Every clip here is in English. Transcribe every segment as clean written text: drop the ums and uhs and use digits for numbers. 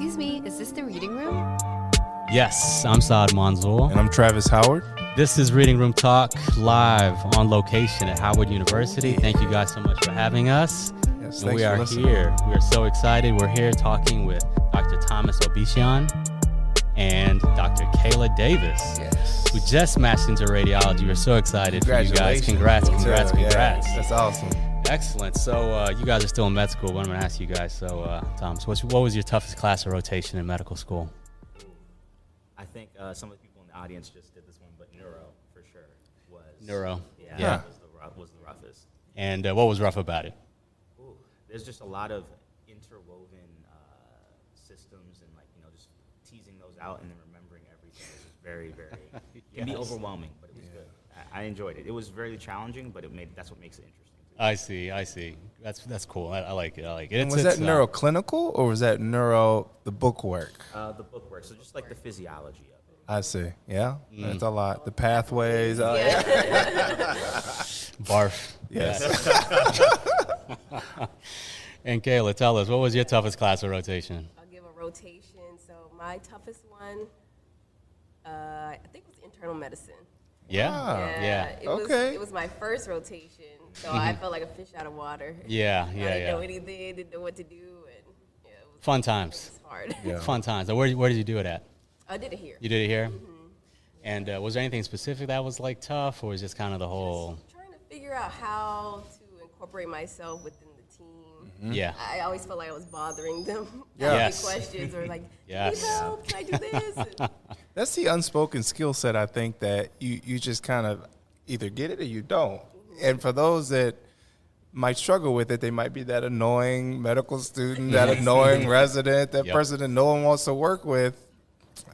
Excuse me, is this the reading room? Yes, I'm Saad Manzoor. And I'm Travis Howard. This is Reading Room Talk live on location at Howard University. Thank you guys so much for having us. Yes, and we are here. We are so excited. We're here talking with Dr. Thomas Obisesan and Dr. Kayla Davis, who just matched into radiology. We're so excited for you guys. Congrats. Yeah, that's awesome. Excellent. So you guys are still in med school. What I'm going to ask you guys. So, Thomas, what was your toughest class or rotation in medical school? I think some of the people in the audience just did this one, but neuro for sure was Neuro. Yeah. Was the roughest. And what was rough about it? Ooh, there's just a lot of interwoven systems and just teasing those out and then remembering everything. It's just very, very can be overwhelming, but it was good. I enjoyed it. It was very challenging, but that's what makes it interesting. I see. That's cool. I like it. And was that neuroclinical or was that the bookwork? The bookwork. So just like the physiology of it. I see. Yeah, that's a lot. The pathways. Barf. Yes. And Kayla, tell us, what was your toughest class or rotation? I'll give a rotation. So my toughest one, I think it was internal medicine. Yeah. It was my first rotation, so I felt like a fish out of water. I didn't know anything, didn't know what to do, and it was fun times. It was hard. Yeah. Fun times. So where did you do it at? I did it here. You did it here? Mm-hmm. And was there anything specific that was like tough, or was just kind of the whole? Just trying to figure out how to incorporate myself within the team. Mm-hmm. Yeah. I always felt like I was bothering them. Yes. Asking questions or like, yes. Need help? Can I do this? That's the unspoken skill set, I think, that you just kind of either get it or you don't. And for those that might struggle with it, they might be that annoying medical student, that annoying resident, that person that no one wants to work with.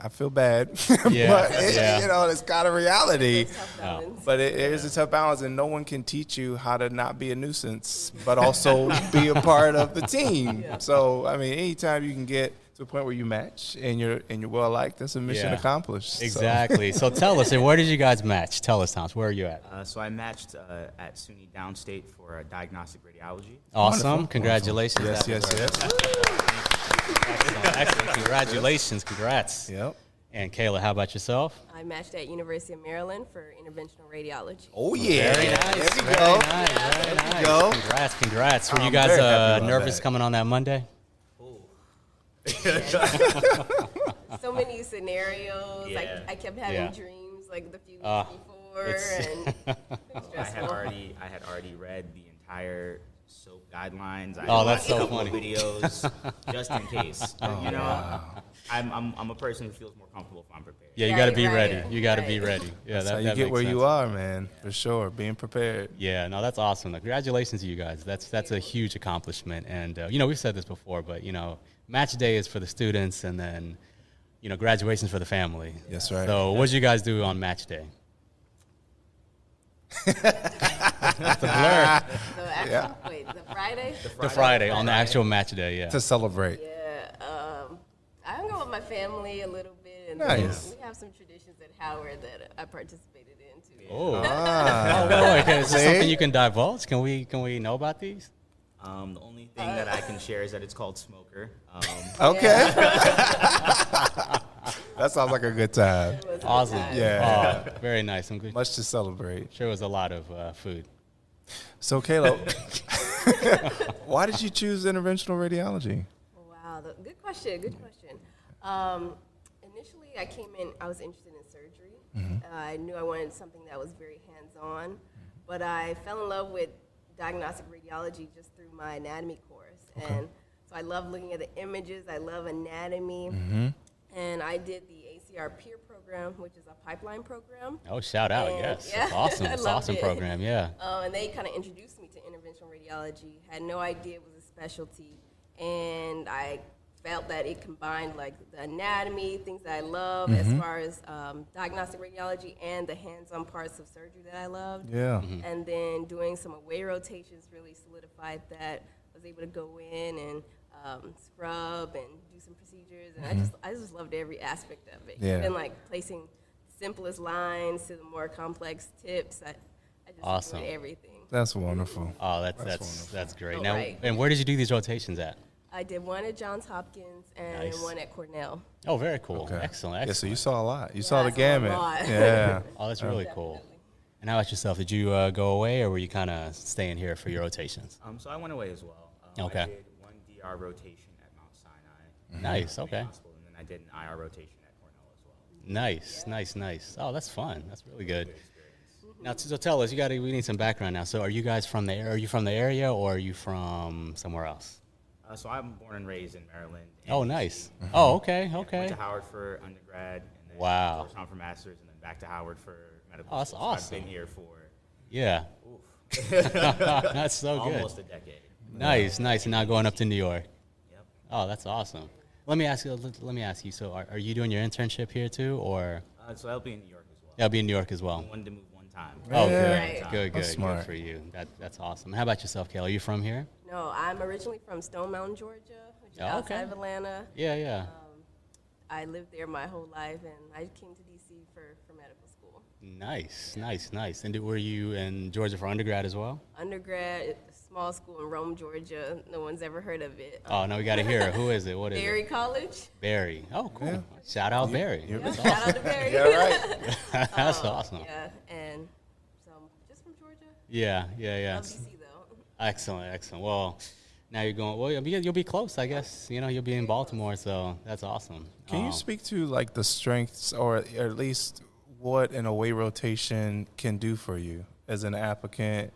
I feel bad, but it's kind of reality. It's a tough balance. But it is a tough balance, and no one can teach you how to not be a nuisance, but also be a part of the team. Yeah. So, I mean, anytime you can get to a point where you match and you're well liked, that's a mission accomplished. Exactly. So tell us, where did you guys match? Tell us, Thomas, where are you at? So I matched at SUNY downstate for Diagnostic Radiology. Awesome. Wonderful. Congratulations. Yes. Excellent. Congratulations. Congrats. Yep. And Kayla, how about yourself? I matched at University of Maryland for Interventional Radiology. Oh, yeah. Very nice. There we Very go. nice. Very There we nice. go. Congrats. Were you I'm guys very happy about nervous that. coming on that Monday? So many scenarios. Yeah. I kept having dreams like the few weeks before, and it was stressful. I had already read the entire SOAP guidelines. I That's watched so a couple funny. Videos just in case. I'm a person who feels more comfortable if I'm prepared. Yeah, you got to be Right. ready. You got to be ready. Yeah, That's how you get where you are, man, for sure, being prepared. Yeah, no, that's awesome. Congratulations to you guys. That's a huge accomplishment. And, we've said this before, but, match day is for the students and then, graduation's for the family. That's right. So what did you guys do on match day? It's a blur. The Friday? The Friday on the actual match day, yeah. To celebrate. Yeah. I hung out with my family a little bit, and Nice. we have some traditions at Howard that I participated in too. Oh, Ah. okay. Is there something you can divulge? Can we know about these? The only thing that I can share is that it's called Smoker. Okay. That sounds like a good time. It was a good Awesome. time. Yeah. Oh, very nice. I'm good. Much to celebrate. Sure, it was a lot of food. So, Kayla, why did you choose interventional radiology? Wow, good question. Initially, I came in, I was interested in surgery. I knew I wanted something that was very hands-on, but I fell in love with diagnostic radiology just through my anatomy course. And so I love looking at the images. I love anatomy. And I did the ACR peer program, which is a pipeline program. Oh, shout out. And, Yes. yeah, That's awesome. I It's loved awesome it. program. Yeah. And they kind of introduced me to interventional radiology. Had no idea it was a specialty. And I felt that it combined like the anatomy, things that I love as far as diagnostic radiology and the hands-on parts of surgery that I loved. Yeah. And then doing some away rotations really solidified that. I was able to go in and scrub and do some procedures, and I just loved every aspect of it. Yeah. Even like placing simplest lines to the more complex tips. I just Awesome. enjoyed everything. That's wonderful. Oh, that's great. Oh, Now, right. and where did you do these rotations at? I did one at Johns Hopkins and Nice. one at Cornell. Oh, very cool. Okay. Excellent. Yeah, so you Excellent. saw a lot. You saw the I saw a gamut. lot. Yeah. Oh, that's really cool. Definitely. And how about yourself? Did you go away, or were you kind of staying here for your rotations? So I went away as well. Okay. I did one DR rotation at Mount Sinai. Nice. Main Okay. Hospital, and then I did an IR rotation at Cornell as well. Nice. Oh, that's fun. That's really good. Now, so tell us, we need some background now. So, are you guys from the? Are you from the area, or are you from somewhere else? So I'm born and raised in Maryland. and Oh, DC. nice. Oh, okay. Went Okay. to Howard for undergrad, and then Wow. Georgetown for master's, and then back to Howard for medical Oh, that's school. So awesome. I've been here for Yeah. oof, That's so good. almost a decade. Nice. And now going up to New York. Yep. Oh, that's awesome. Let me ask you. So, are you doing your internship here too, or So I'll be in New York as well. I'll be in New York as well? I wanted to move one time. Oh, Yeah. good. That's smart. Good for you. That's awesome. How about yourself, Kayla? Are you from here? No, I'm originally from Stone Mountain, Georgia, which is Oh, outside okay. of Atlanta. Yeah. I lived there my whole life, and I came to DC for medical school. Nice. And were you in Georgia for undergrad as well? Undergrad, small school in Rome, Georgia. No one's ever heard of it. Oh, no, we got to hear it. Who is it? What is Berry it? College. Barry. Oh, cool. Yeah. Shout out Barry. Yeah, shout out to Berry. Yeah, right. That's awesome. Yeah, and so I'm just from Georgia. Yeah. Love DC though. Excellent. Well, now you're going. Well, you'll be close, I guess. You'll be in Baltimore, so that's awesome. Can you speak to like the strengths, or at least what an away rotation can do for you as an applicant?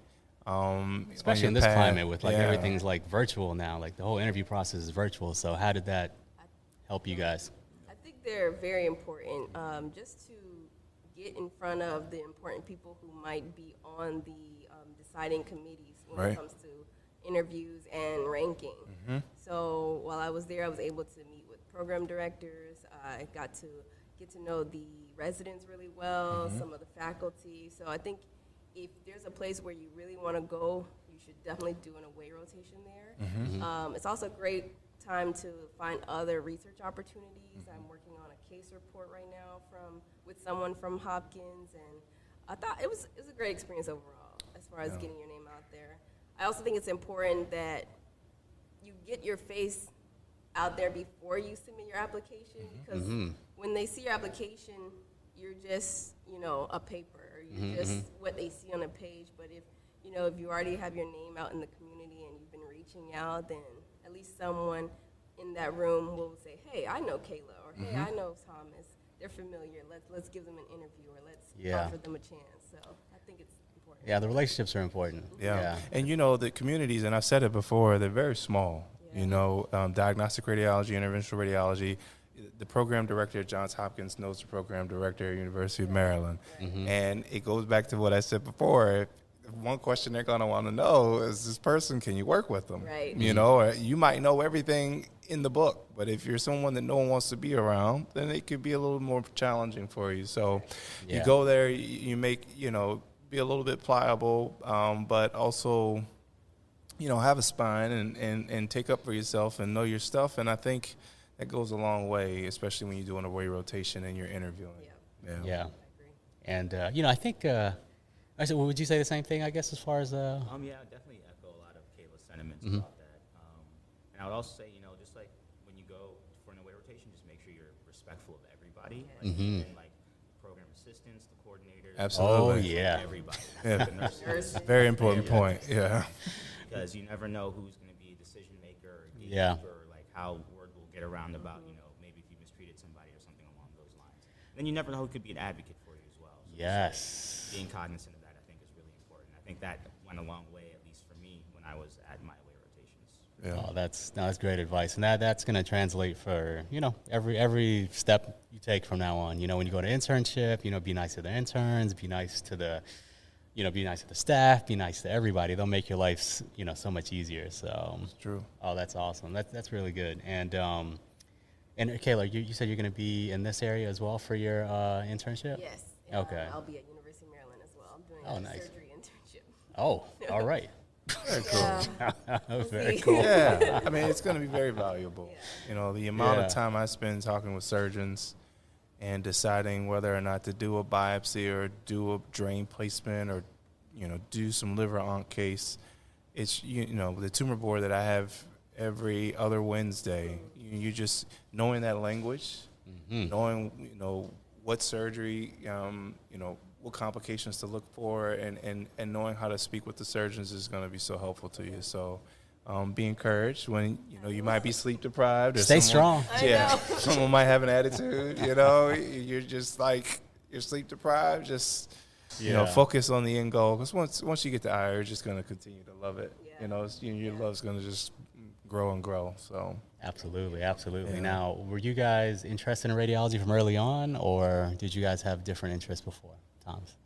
especially on in your this path? climate with like Yeah. everything's like virtual now. Like the whole interview process is virtual. So how did that help you guys? I think they're very important, just to get in front of the important people who might be on the deciding committees when Right. it comes to interviews and ranking. So while I was there, I was able to meet with program directors. I got to get to know the residents really well, some of the faculty. So I think if there's a place where you really want to go, you should definitely do an away rotation there. It's also a great time to find other research opportunities. I'm working on a case report right now with someone from Hopkins, and I thought it was a great experience overall as far as getting your name out there. I also think it's important that you get your face out there before you submit your application, because when they see your application, you're just, a paper. You're just what they see on a page. But if you already have your name out in the community and you've been reaching out, then at least someone in that room will say, hey, I know Kayla, or hey, I know Thomas. They're familiar. Let's give them an interview, or let's offer them a chance. So I think it's important. Yeah, the relationships are important. Yeah. And the communities, and I've said it before, they're very small. Yeah. Diagnostic radiology, interventional radiology. The program director at Johns Hopkins knows the program director at University of Maryland. And it goes back to what I said before. If one question they're going to want to know is, this person, can you work with them? Right. Or you might know everything in the book, but if you're someone that no one wants to be around, then it could be a little more challenging for you. So you go there, you make, be a little bit pliable, but also, have a spine and take up for yourself and know your stuff. And I think that goes a long way, especially when you're doing a away rotation and you're interviewing. Yeah. I agree. And, I think, would you say the same thing, I guess, as far as... Yeah, I definitely echo a lot of Kayla's sentiments about that. And I would also say, just like when you go for an away rotation, just make sure you're respectful of everybody. Like, even, like the program assistants, the coordinators. Absolutely. Oh, yeah. Everybody. Yeah. The nurses. Very important point. Yeah. Because you never know who's going to be a decision maker or Yeah. gatekeeper, or like how word will get around about, maybe if you mistreated somebody or something along those lines. Then you never know who could be an advocate for you as well. So Yes. being cognizant of that, I think, is really important. I think that went a long way, at least for me, when I was at my away rotations. Yeah. Oh, that's great advice, and that's going to translate for every step you take from now on. When you go to internship, be nice to the interns, be nice to the, be nice to the staff, be nice to everybody. They'll make your life so much easier. So It's true. oh, that's awesome. That's really good. And Kayla, you said you're going to be in this area as well for your internship. Yes. Okay. I'll be at University of Maryland as well. I'm doing Oh, a nice. surgery internship. Oh, all right. Very cool. Very see. cool. Yeah, I mean, it's going to be very valuable. The amount Yeah. of time I spend talking with surgeons and deciding whether or not to do a biopsy or do a drain placement or, do some liver onc case. It's, the tumor board that I have every other Wednesday. You just knowing that language, knowing, what surgery, what complications to look for, and knowing how to speak with the surgeons is going to be so helpful to you. So be encouraged when, you might be sleep deprived. Or Stay strong. Yeah, someone might have an attitude, you're just like, you're sleep deprived, just, focus on the end goal. Because once you get to IR, you're just going to continue to love it. Yeah. Your love's going to just grow and grow. So Absolutely. Yeah. Now, were you guys interested in radiology from early on, or did you guys have different interests before, Thomas?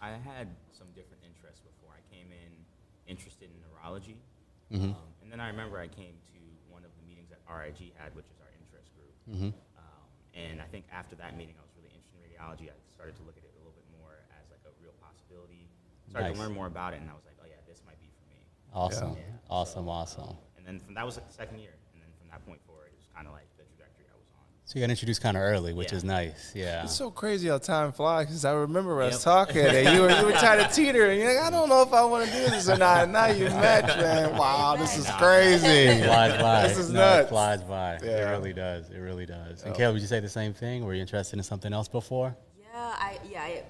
I had some different interests before. I came in interested in neurology. Mm-hmm. And then I remember I came to one of the meetings that RIG had, which is our interest group. Mm-hmm. And I think after that meeting, I was really interested in radiology. I started to look at it a little bit more as like a real possibility. Started to learn more about it, and I was like, oh yeah, this might be for me. Awesome. Yeah. Awesome. And then that was like the second year. And then from that point forward, it was kind of like the trajectory I was on. So you got introduced kind of early, which is nice. Yeah. It's so crazy how time flies, because I remember us talking, and you were trying to teeter, and you're like, I don't know if I want to do this or not. And now you match, man. Wow, this is crazy. Flies by. This is nuts. It flies by. Yeah. It really does. And Kayla, would you say the same thing? Were you interested in something else before? Yeah, I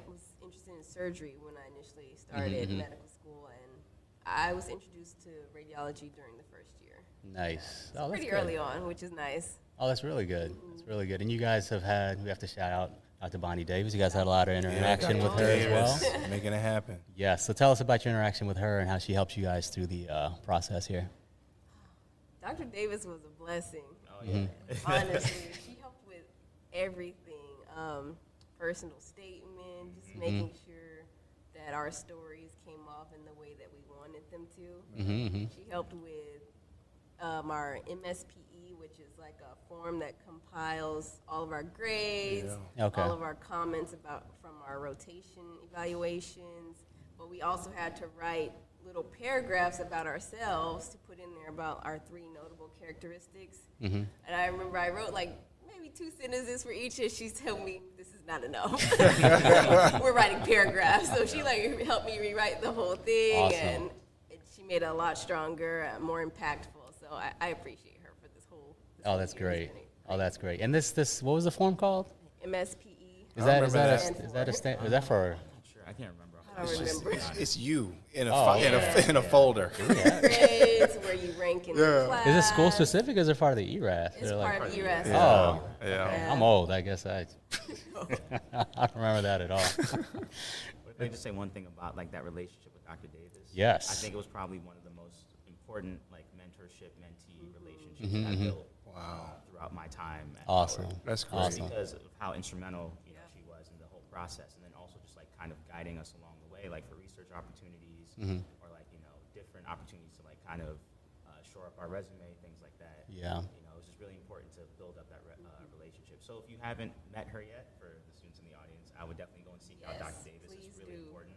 was interested in surgery when I initially started medical school, and I was introduced to radiology during the first year. Nice. So pretty early on, which is nice. Oh, that's really good. And you guys we have to shout out Dr. Bonnie Davis. You guys had a lot of interaction with her as well. Making it happen. Yes. So tell us about your interaction with her and how she helps you guys through the process here. Dr. Davis was a blessing. Oh, yeah. Honestly, she helped with everything. Personal statement, just making sure that our stories came off in the way that we wanted them to. She helped with our MSPE, which is like a form that compiles all of our grades, all of our comments from our rotation evaluations. But we also had to write little paragraphs about ourselves to put in there about our 3 notable characteristics. And I remember I wrote like maybe 2 sentences for each, and she told me this is not enough. We're writing paragraphs. So she helped me rewrite the whole thing, and she made it a lot stronger, more impactful. So I appreciate her for this whole. That's great. That's great. And this what was the form called? MSPE. Is that for? Sure, I can't remember. I don't remember. It's you in a folder. Grades, where you rank in the class. Is it school specific or is it part of the ERAS? It's part of ERAS. Yeah. I'm old. I guess I don't remember that at all. Let me just say one thing about like that relationship with Dr. Davis. Yes. I think it was probably one of the most important like mentorship-mentee relationships I built throughout my time at Howard. That's great. Awesome. Because of how instrumental she was in the whole process, and then also just like kind of guiding us along the way, like for research opportunities or like different opportunities to like kind of shore up our resume, things like that. Yeah. It's just really important to build up that relationship. So if you haven't met her yet, for the students in the audience, I would definitely go and seek out Dr. Davis. It's really important.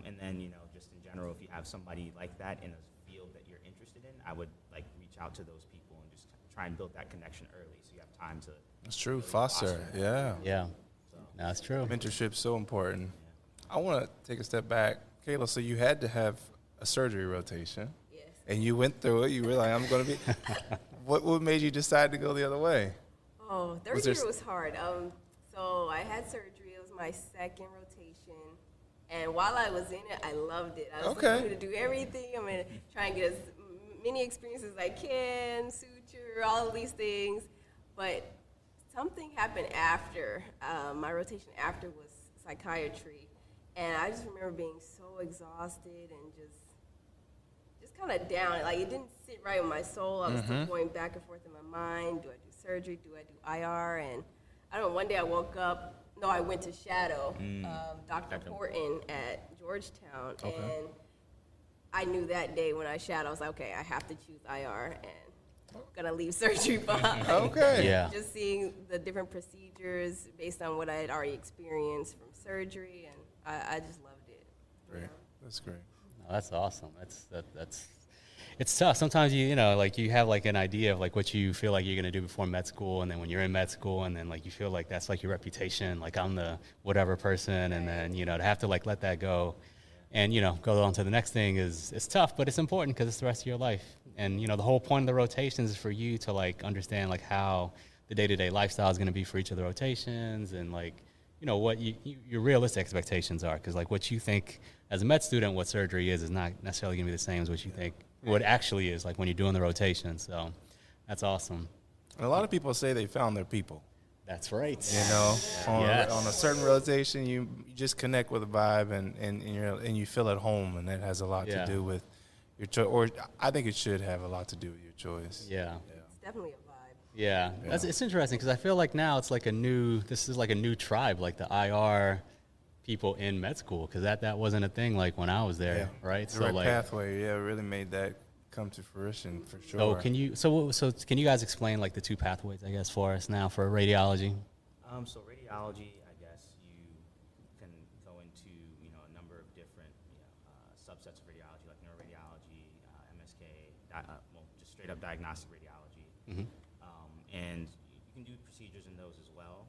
And then just in general, if you have somebody like that in a field that you're interested in, I would like reach out to those people and just try and build that connection early, so you have time to. That's true. Really foster. Yeah. So. That's true. Mentorship's so important. I want to take a step back, Kayla. So you had to have a surgery rotation. Yes. And you went through it. You were like, I'm going to be. What made you decide to go the other way? Oh, third year was hard. So I had surgery. It was my second rotation. And while I was in it, I loved it. I was looking to do everything. I'm going to try and get as many experiences as I can, suture, all of these things. But something happened after. My rotation after was psychiatry. And I just remember being so exhausted and just kind of down. Like, it didn't sit right with my soul. I was still going back and forth in my mind. Do I do surgery? Do I do IR? And I don't know, one day I woke up. No, I went to shadow Dr. Horton at Georgetown. And I knew that day when I shadowed, I was like, okay, I have to choose IR. And I'm going to leave surgery behind. Just seeing the different procedures based on what I had already experienced from surgery. And I just loved it. Great. That's great. No, that's awesome. That's it's tough. Sometimes you have like an idea of like what you feel like you're gonna do before med school, and then when you're in med school, and then like you feel like that's like your reputation, like I'm the whatever person, and then to have to like let that go, and go on to the next thing is tough, but it's important because it's the rest of your life. And, you know, the whole point of the rotations is for you to, like, understand, like, how the day-to-day lifestyle is going to be for each of the rotations and, like, you know, what your realistic expectations are. Because, like, what you think as a med student what surgery is not necessarily going to be the same as what you think what actually is, like, when you're doing the rotation. So that's awesome. And a lot of people say they found their people. That's right. You know, on a certain rotation, you just connect with a vibe and you feel at home, and that has a lot to do with your choice. Or I think it should have a lot to do with your choice. Yeah. It's definitely a vibe. Yeah. It's interesting because I feel like now it's like this is like a new tribe, like the IR people in med school, because that wasn't a thing like when I was there, right? Direct pathway, really made that come to fruition for sure. So can you guys explain like the two pathways, I guess, for us now for radiology? So radiology, I guess you can go into a number of different subsets of radiology, like neuroradiology, MSK, just straight up diagnostic radiology, and you can do procedures in those as well.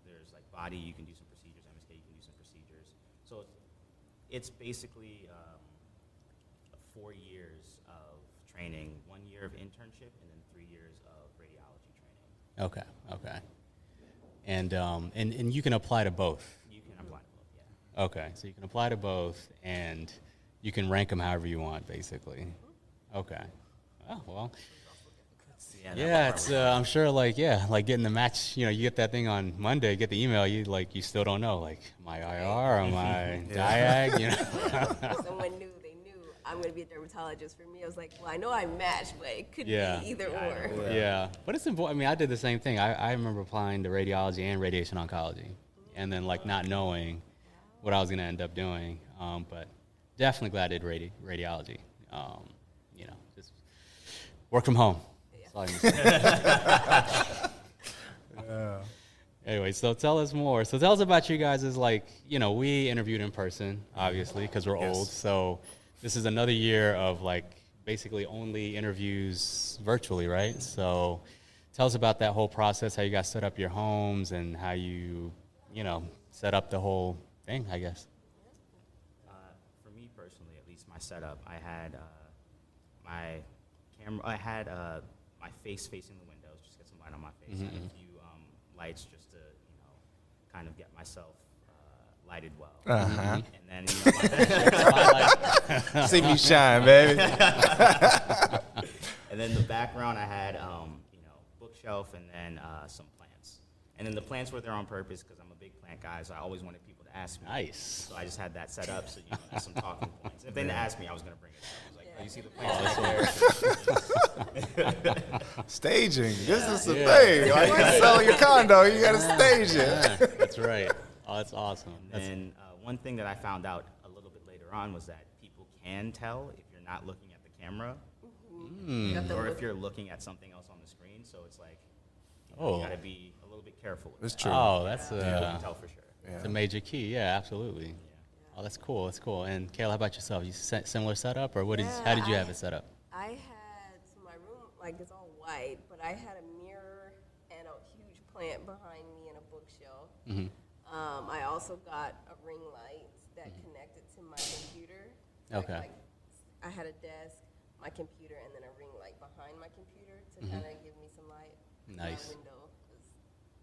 There's like body, you can do some procedures. MSK, you can do some procedures. So it's basically 4 years of training, 1 year of internship, and then 3 years of radiology training. Okay. And you can apply to both. You can apply to both, yeah. Okay, so you can apply to both, and you can rank them however you want, basically. Okay. Oh, well. Yeah, it's I'm sure like getting the match, you get that thing on Monday, get the email, you still don't know, like, am I IR, am I diag, Someone knew I'm going to be a dermatologist. For me, I was like, well, I know I match, but it could be either or. Yeah, but it's important. I mean, I did the same thing. I remember applying to radiology and radiation oncology, and then like not knowing what I was going to end up doing. But definitely glad I did radiology. Just work from home. That's all I need. Anyway, so tell us more. So tell us about you guys. Is like, we interviewed in person, obviously, because we're old. So this is another year of like basically only interviews virtually, right? So tell us about that whole process, how you guys set up your homes and how you, set up the whole thing, I guess. For me personally, at least my setup, I had my camera, my face facing the windows, just get some light on my face, and a few lights just to, kind of get myself lighted well. And then, see me shine, baby. And then the background, I had, bookshelf and then some plants. And then the plants were there on purpose because I'm a big plant guy, so I always wanted people to ask me. Nice. So I just had that set up so there's some talking points. If they didn't ask me, I was going to bring it up. I was like, oh, you see the plants right there? Staging. This is the thing. Like, you sell your condo, you got to stage it. Yeah, that's right. Oh, that's awesome. And one thing that I found out a little bit later on was that people can tell if you're not looking at the camera or if you're looking at something else on the screen. So it's like, you got to be a little bit careful with That's that. true. Oh, that's You can tell for sure. It's a major key. Yeah, absolutely. Oh, that's cool. That's cool. And Kayla, how about yourself? You similar setup, or how did you have it set up? I had, so my room, like, it's all white, but I had a mirror and a huge plant behind me and a bookshelf. I also got a ring light that connected to my computer. Okay. Like, I had a desk, my computer, and then a ring light behind my computer to kind of give me some light. Nice. My window,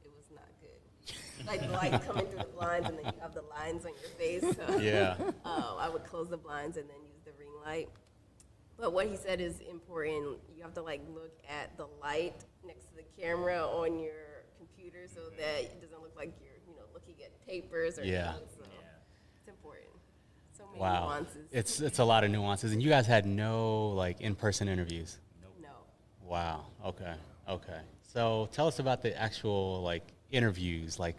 it was not good. Like the light coming through the blinds, and then you have the lines on your face. So, I would close the blinds and then use the ring light. But what he said is important. You have to like look at the light next to the camera on your computer so that it doesn't look like you're looking at papers or things. So it's important. So many nuances. It's a lot of nuances. And you guys had no like in-person interviews? No. Wow. Okay. So tell us about the actual like interviews, like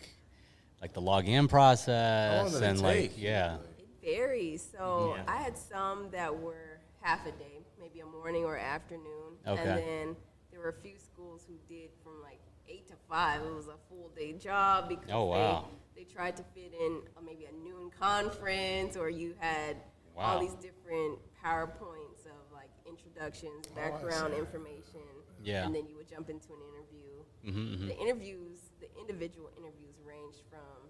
the login process and like It varies. So I had some that were half a day, maybe a morning or afternoon. Okay. And then there were a few schools who did from like 8 to 5. It was a full day job because they tried to fit in maybe a noon conference, or you had all these different PowerPoints of like introductions, background information, and then you would jump into an interview. The individual interviews ranged from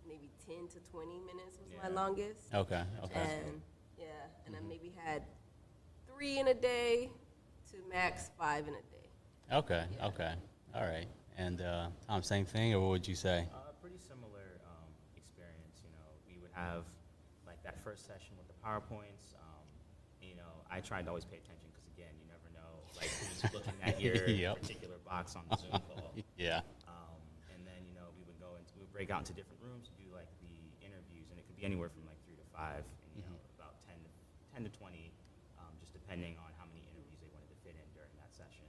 maybe 10 to 20 minutes was my longest. Okay. And and I maybe had 3 in a day to max 5 in a day. Okay. Okay. All right. And Tom, same thing, or what would you say? Pretty similar experience. You know, we would have like that first session with the PowerPoints. You know, I tried to always pay attention because again, you never know like who's looking at your particular box on the Zoom call. Yeah. And then you know we would break out into different rooms to do like the interviews, and it could be anywhere from like 3 to 5, and you know about 10 to 20, just depending on how many interviews they wanted to fit in during that session.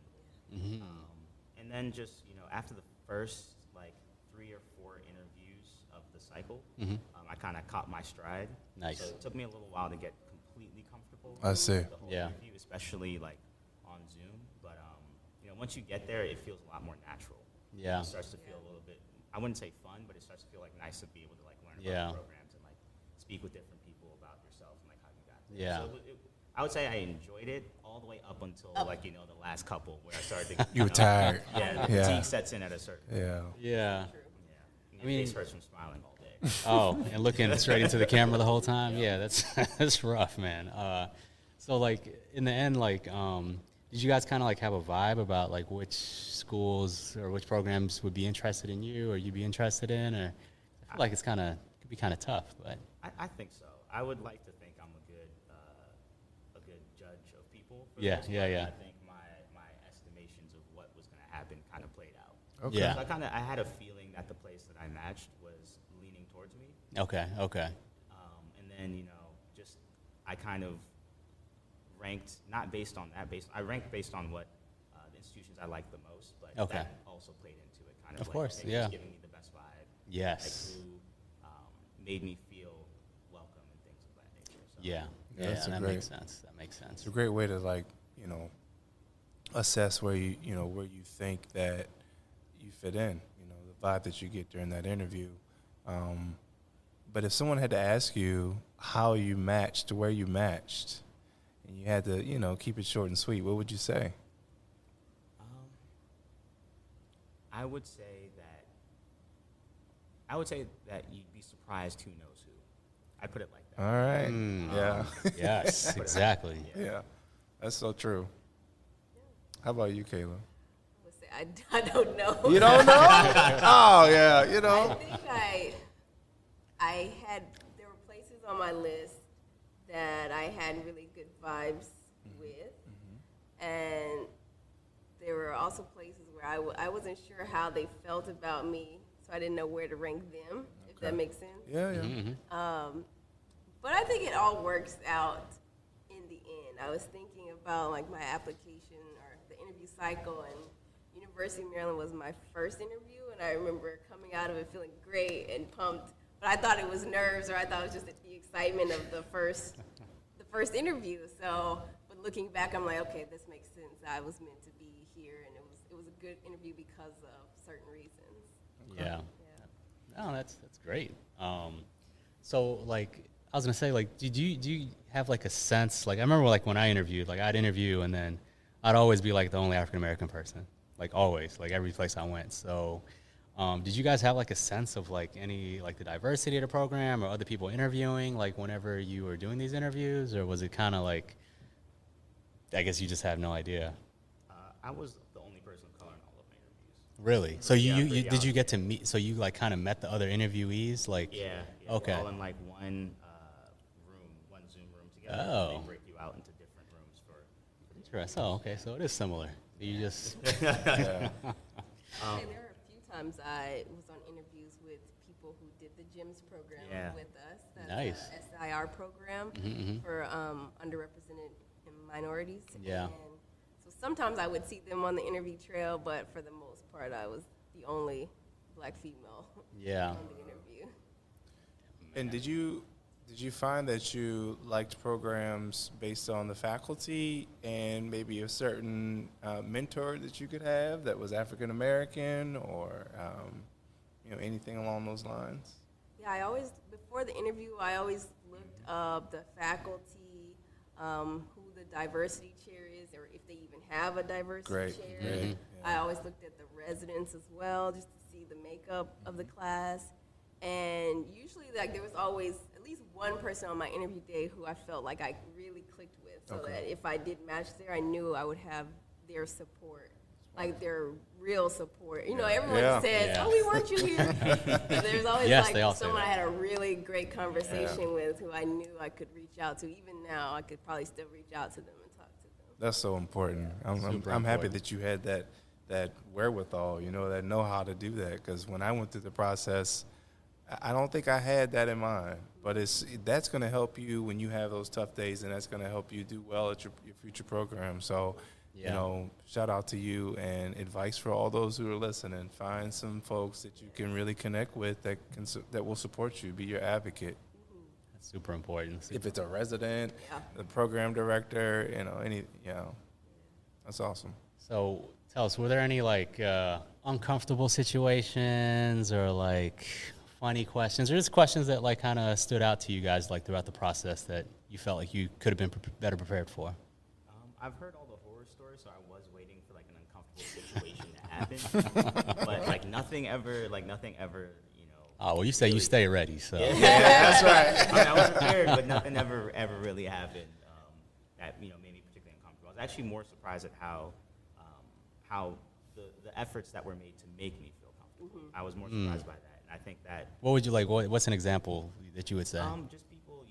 And then just you know after the first like 3 or 4 interviews of the cycle, I kind of caught my stride. Nice. So it took me a little while to get completely comfortable. I see. With the whole interview, especially like on Zoom. But you know, once you get there, it feels a lot more natural. Yeah. It starts to feel a little bit. I wouldn't say fun, but it starts to feel like nice to be able to like learn about the programs and like speak with different people about yourself and like how you got there. Yeah. So I would say I enjoyed it all the way up until like you know the last couple where I started to. You were tired. Yeah. The fatigue sets in at a certain. Yeah. Yeah. I mean, face hurts from smiling all day. Oh, and looking straight into the camera the whole time. Yeah, that's rough, man. So like in the end, like, did you guys kind of like have a vibe about like which schools or which programs would be interested in you or you'd be interested in? Or I feel like it's could be kind of tough, but I think so. I would like to think I'm a good judge of people. Yeah. I think my estimations of what was going to happen kind of played out. Okay. Yeah. So I had a feeling that the place that I matched was leaning towards me. Okay. And then, you know, just I kind of ranked, not based on that, I ranked based on what the institutions I liked the most, but that also played into it. Kind of like, course, hey, yeah. who's giving me the best vibe. Yes. Like who made me feel welcome and things of that nature. So. Yeah. That makes sense. It's a great way to like, you know, assess where you think that you fit in, you know, the vibe that you get during that interview. But if someone had to ask you how you matched, where you matched, and you had to, you know, keep it short and sweet, what would you say? I would say that you'd be surprised who knows who. I put it like that. All right. Yeah. Yes, exactly. Yeah. That's so true. How about you, Kayla? I would say I don't know. You don't know? Oh, yeah, you know. I think there were places on my list that I had really good vibes with, and there were also places where I wasn't sure how they felt about me, so I didn't know where to rank them, if that makes sense. Yeah, yeah. But I think it all works out in the end. I was thinking about like my application or the interview cycle, and University of Maryland was my first interview, and I remember coming out of it feeling great and pumped. But I thought it was nerves, or I thought it was just the excitement of the first interview. So, but looking back, I'm like, okay, this makes sense. I was meant to be here, and it was a good interview because of certain reasons. Yeah. No, that's great. So like I was gonna say, like, do you have like a sense? Like I remember like when I interviewed, like I'd interview and then I'd always be like the only African American person, like always, like every place I went. So did you guys have like a sense of like any like the diversity of the program or other people interviewing, like whenever you were doing these interviews, or was it kind of like, I guess you just have no idea? I was the only person of color in all of my interviews. Really? So you did you get to meet? So you like kind of met the other interviewees, like? Yeah. Okay. We're all in like one Zoom room together. Oh. They break you out into different rooms for. Interesting. Oh, okay. So it is similar. You just. Yeah. And there were a few times I was on interviews with people who did the GEMS program with us. That's Nice. a SIR program for underrepresented minorities. Yeah. And so sometimes I would see them on the interview trail, but for the most part, I was the only black female Yeah. on the interview. And did you find that you liked programs based on the faculty and maybe a certain mentor that you could have that was African American or anything along those lines? Yeah, before the interview, I always looked up the faculty, who the diversity chair is, or if they even have a diversity chair. Great. Yeah. I always looked at the residents as well, just to see the makeup of the class. And usually, like, there was always at least one person on my interview day who I felt like I really clicked with, so Okay. that if I did match there, I knew I would have their support, like their real support. You know, everyone Yeah. says, Yeah. "Oh, we want you here." But there's always Yes, they all like say someone I that. had a really great conversation with, who I knew I could reach out to. Even now, I could probably still reach out to them and talk to them. That's so important. I'm Super happy important. that you had that wherewithal, you know, that know how to do that. Because when I went through the process, I don't think I had that in mind. But that's going to help you when you have those tough days, and that's going to help you do well at your future program. So, you Yeah. know, shout out to you, and advice for all those who are listening. Find some folks that you can really connect with that will support you, be your advocate. That's super important. If it's a resident, Yeah. the program director, that's awesome. So tell us, were there any like uncomfortable situations or like funny questions, or just questions that like kind of stood out to you guys like throughout the process that you felt like you could have been better prepared for? I've heard all the horror stories, so I was waiting for like an uncomfortable situation to happen, but like nothing ever, you know. Oh, well, you say you stay ready, so. Yeah, that's right. I mean, I was prepared, but nothing ever really happened that made me particularly uncomfortable. I was actually more surprised at how the efforts that were made to make me feel comfortable. I was more surprised by that, and I think that. What would you like? What's an example that you would say? Just people,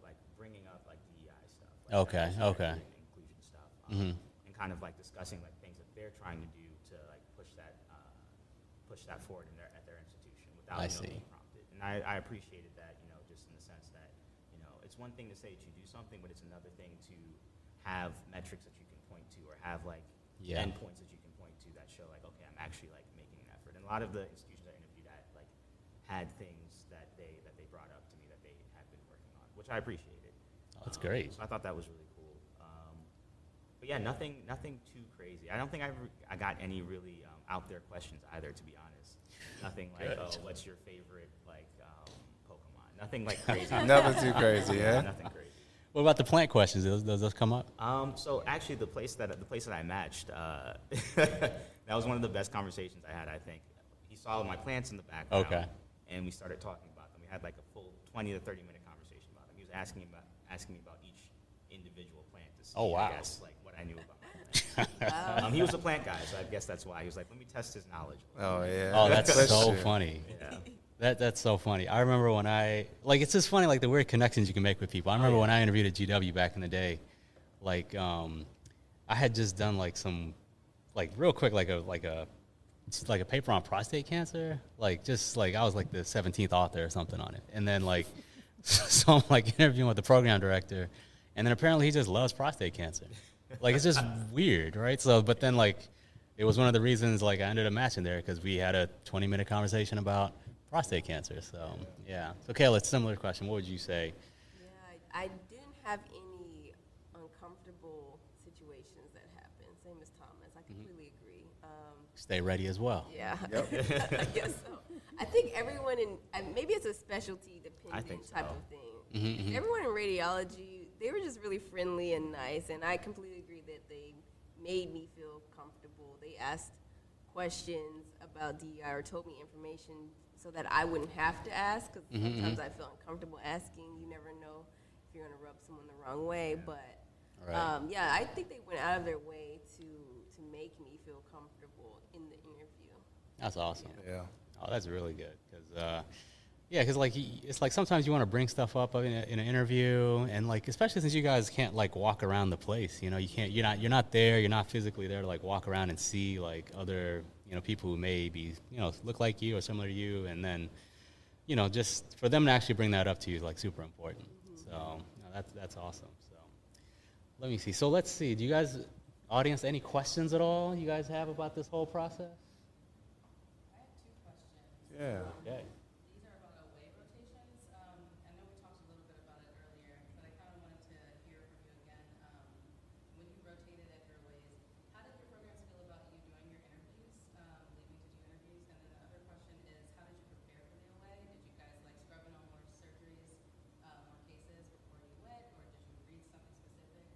like bringing up like DEI stuff. Okay, okay. Inclusion stuff, and kind of like discussing like things that they're trying to do to like push that forward at their institution without being prompted. And I appreciated that, just in the sense that it's one thing to say that you do something, but it's another thing to have metrics that you can point to, or have like endpoints that you can point to that show like, okay, I'm actually like making an effort. And a lot of the institutions I interviewed at like had things that they brought up to me that they had been working on, which I appreciated. Oh, that's great. So I thought that was really cool. But yeah, nothing too crazy. I don't think I got any really out there questions either, to be honest. Nothing like, oh, what's your favorite like Pokemon? Nothing like crazy. Nothing too crazy, yeah? Nothing crazy. What about the plant questions? Does those come up? So actually, the place that I matched, that was one of the best conversations I had. I think he saw my plants in the background, and we started talking about them. We had like a full 20 to 30-minute conversation about them. He was asking me about each individual plant to see, I guess, like what I knew about my plants. He was a plant guy, so I guess that's why he was like, let me test his knowledge. Oh yeah. Oh, that's so funny. Yeah. That's so funny. I remember when it's just funny, like the weird connections you can make with people. I remember when I interviewed at GW back in the day, like I had just done like some, like real quick, like a paper on prostate cancer. Like just like I was like the 17th author or something on it. And then like, so I'm like interviewing with the program director, and then apparently he just loves prostate cancer. Like it's just weird, right? So, but then like, it was one of the reasons like I ended up matching there, because we had a 20-minute conversation about prostate cancer. So yeah. So Kayla, it's a similar question. What would you say? Yeah, I didn't have any uncomfortable situations that happened. Same as Thomas. I completely agree. Stay ready as well. Yeah, I guess so. I think everyone maybe it's a specialty dependent type of thing. Everyone in radiology, they were just really friendly and nice, and I completely agree that they made me feel comfortable. They asked questions about DEI or told me information so that I wouldn't have to ask, because sometimes I feel uncomfortable asking. You never know if you're going to rub someone the wrong way. But, yeah, I think they went out of their way to make me feel comfortable in the interview. That's awesome. Yeah. Oh, that's really good. Because like it's like sometimes you want to bring stuff up in an interview, and like especially since you guys can't like walk around the place. You can't. You're not there. You're not physically there to like walk around and see like other people who may be look like you or similar to you, and then just for them to actually bring that up to you is like super important. So no, that's awesome. So let me see. So let's see. Do you guys, audience, any questions at all you guys have about this whole process? I have 2 questions. Yeah. Okay. These are about away rotations. I know we talked a little bit about it earlier, but I kind of wanted to hear from you again. When you rotated at your aways, how did your programs feel about you doing your interviews, leaving to do interviews? And then the other question is, how did you prepare for the away? Did you guys like scrub in on more surgeries, more cases before you went, or did you read something specific?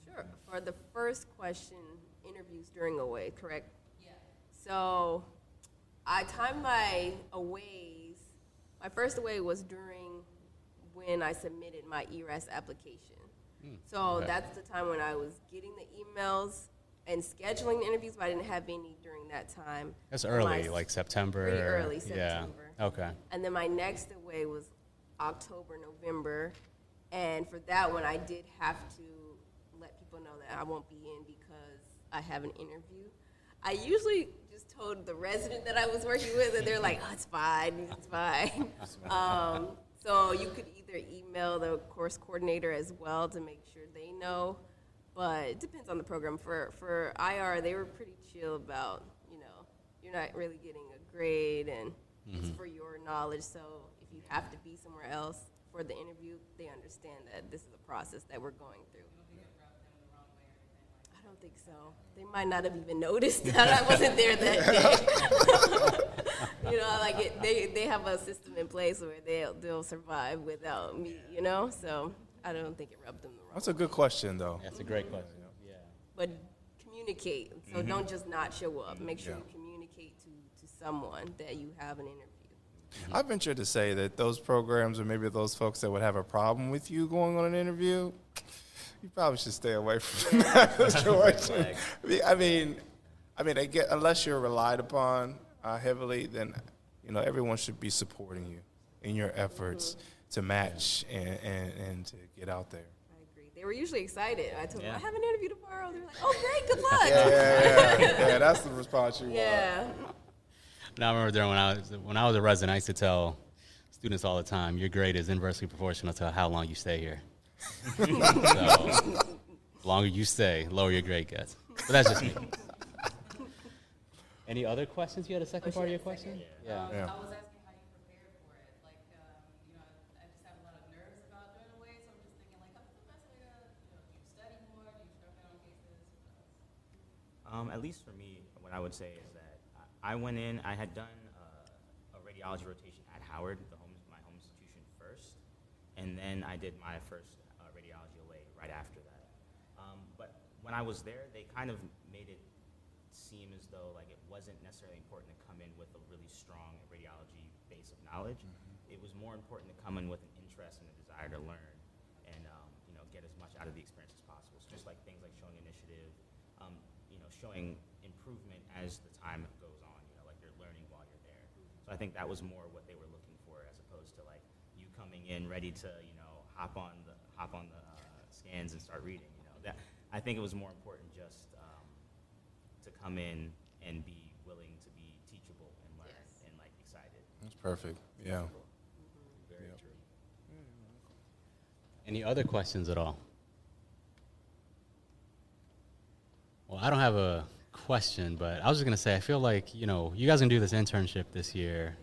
Sure. For the first question, interviews during away, correct? Yeah. So I timed my aways My first away was during when I submitted my ERAS application. So okay. that's the time when I was getting the emails and scheduling the interviews, but I didn't have any during that time. That's early, like September. Pretty early, September. Yeah. Okay. And then my next away was October, November. And for that one, I did have to let people know that I won't be in because I have an interview. I usually just told the resident that I was working with, and they're like, oh, it's fine, it's fine. So you could either email the course coordinator as well to make sure they know, but it depends on the program. For IR, they were pretty chill about, you're not really getting a grade, and it's for your knowledge, so if you have to be somewhere else for the interview, they understand that this is a process that we're going through. I don't think so. They might not have even noticed that I wasn't there that day. They have a system in place where they'll survive without me, so I don't think it rubbed them the wrong way. That's a good question, though. That's a great question. Yeah. But communicate. So don't just not show up. Make sure you communicate to someone that you have an interview. I venture to say that those programs, or maybe those folks that would have a problem with you going on an interview, you probably should stay away from that situation. I mean, unless you're relied upon heavily, then everyone should be supporting you in your efforts to match and to get out there. I agree. They were usually excited. I told them I have an interview tomorrow. They're like, "Oh, great, good luck." Yeah. That's the response you want. Yeah. Now, I remember when I was a resident, I used to tell students all the time, your grade is inversely proportional to how long you stay here. So, the longer you stay, lower your grade gets. But that's just me. Any other questions? You had a second part of your question? Yeah. I was asking how you prepared for it. Like, I just have a lot of nerves about doing away, so I'm just thinking, like, what's the best way to, do you study more? Do you start on cases? At least for me, what I would say is that I went in, I had done a radiology rotation at Howard, my home institution first, and then I did my first radiology away right after that. But when I was there, they kind of made it seem as though like it wasn't necessarily important to come in with a really strong radiology base of knowledge. It was more important to come in with an interest and a desire to learn and get as much out of the experience as possible. So just like things like showing initiative, showing improvement as the time goes on, like you're learning while you're there. So I think that was more what they were looking for as opposed to like you coming in ready to, hop on the scans and start reading. That I think it was more important just to come in and be willing to be teachable and learn and like excited. That's perfect. Yeah. Very true. Any other questions at all? Well, I don't have a question, but I was just going to say, I feel like, you guys can do this internship this year.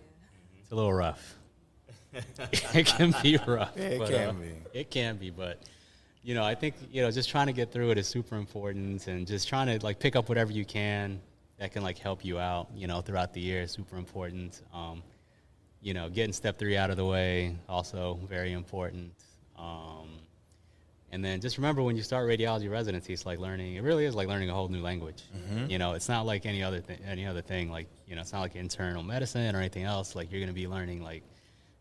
It's a little rough. It can be rough. Yeah, it can be. It can be, but, I think, just trying to get through it is super important, and just trying to, like, pick up whatever you can that can, like, help you out, throughout the year is super important. Getting step 3 out of the way, also very important. And then just remember when you start radiology residency, it's like learning. It really is like learning a whole new language. It's not like any other thing. Like it's not like internal medicine or anything else. Like you're going to be learning like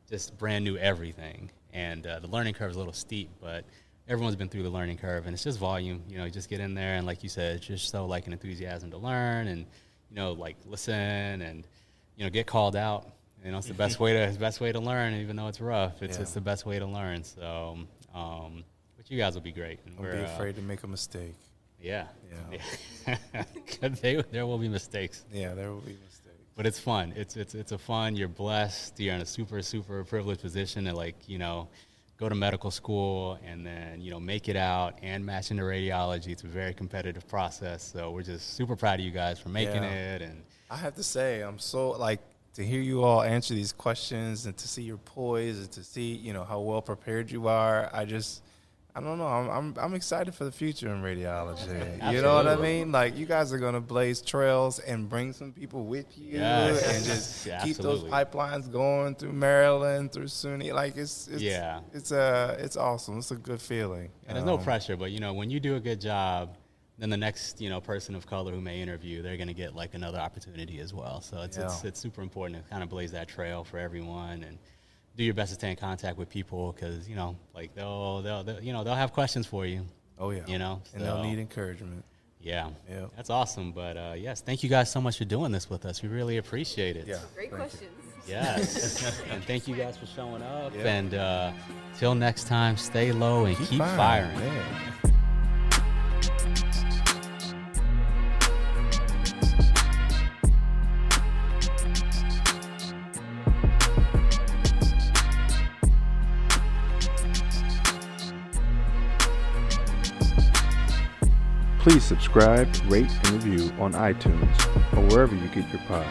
just brand new everything. And the learning curve is a little steep, but everyone's been through the learning curve, and it's just volume. You just get in there, and like you said, just show like an enthusiasm to learn, and like listen, and get called out. It's the best way to learn, even though it's rough. It's the best way to learn. So. But you guys will be great. And Don't be afraid to make a mistake. Yeah. There will be mistakes. Yeah, there will be mistakes. But it's fun. It's a fun. You're blessed. You're in a super, super privileged position to go to medical school and then, make it out and match into radiology. It's a very competitive process. So we're just super proud of you guys for making it. And I have to say, I'm so to hear you all answer these questions and to see your poise and to see, how well prepared you are. I don't know. I'm excited for the future in radiology. Absolutely. You know what I mean? Like you guys are gonna blaze trails and bring some people with you, and just keep those pipelines going through Maryland, through SUNY. Like it's awesome. It's a good feeling. And there's no pressure, but when you do a good job, then the next person of color who may interview, they're gonna get like another opportunity as well. So it's super important to kind of blaze that trail for everyone. And do your best to stay in contact with people because, like they'll have questions for you. Oh, yeah. And they'll need encouragement. Yeah. Yep. That's awesome. But yes, thank you guys so much for doing this with us. We really appreciate it. Yeah. Great questions. Yes. And thank you guys for showing up. Yeah. And till next time, stay low and keep firing. Yeah. Please subscribe, rate, and review on iTunes or wherever you get your pods.